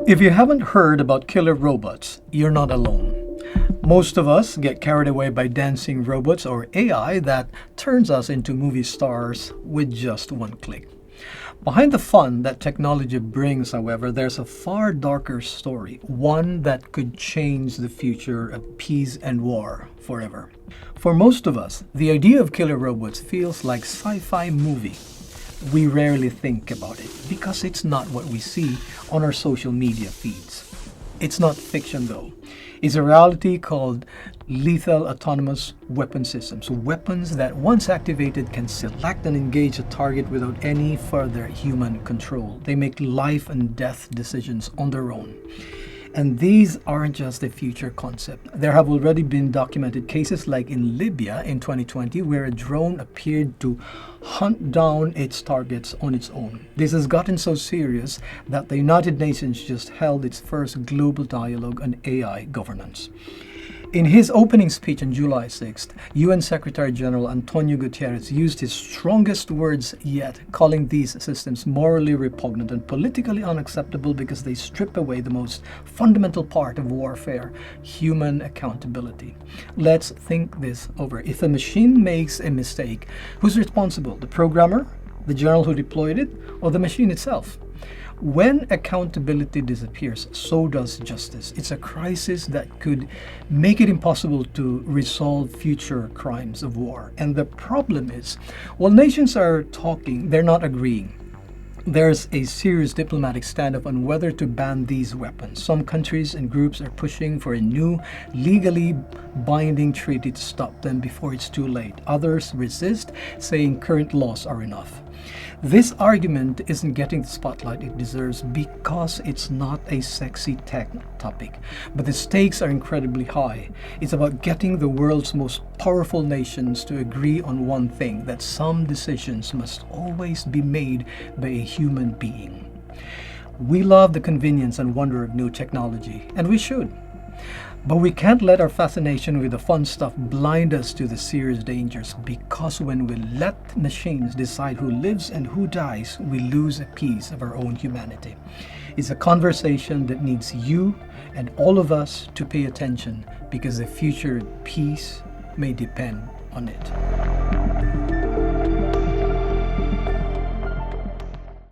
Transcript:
If you haven't heard about killer robots, you're not alone. Most of us get carried away by dancing robots or AI that turns us into movie stars with just one click. Behind the fun that technology brings, however, there's a far darker story, one that could change the future of peace and war forever. For most of us, the idea of killer robots feels like sci-fi movie. We rarely think about it because it's not what we see on our social media feeds. It's not fiction though. It's a reality called lethal autonomous weapon systems. Weapons that once activated can select and engage a target without any further human control. They make life and death decisions on their own. And these aren't just a future concept. There have already been documented cases like in Libya in 2020 where a drone appeared to hunt down its targets on its own. This has gotten so serious that the United Nations just held its first global dialogue on AI governance. In his opening speech on July 6th, UN Secretary General Antonio Guterres used his strongest words yet, calling these systems morally repugnant and politically unacceptable because they strip away the most fundamental part of warfare, human accountability. Let's think this over. If a machine makes a mistake, who's responsible? The programmer, the general who deployed it, or the machine itself? When accountability disappears, so does justice. It's a crisis that could make it impossible to resolve future crimes of war. And the problem is, while nations are talking, they're not agreeing. There's a serious diplomatic standoff on whether to ban these weapons. Some countries and groups are pushing for a new, legally binding treaty to stop them before it's too late. Others resist, saying current laws are enough. This argument isn't getting the spotlight it deserves because it's not a sexy tech topic, but the stakes are incredibly high. It's about getting the world's most powerful nations to agree on one thing, that some decisions must always be made by a human being. We love the convenience and wonder of new technology, and we should. But we can't let our fascination with the fun stuff blind us to the serious dangers, because when we let machines decide who lives and who dies, we lose a piece of our own humanity. It's a conversation that needs you and all of us to pay attention, because the future of peace may depend on it.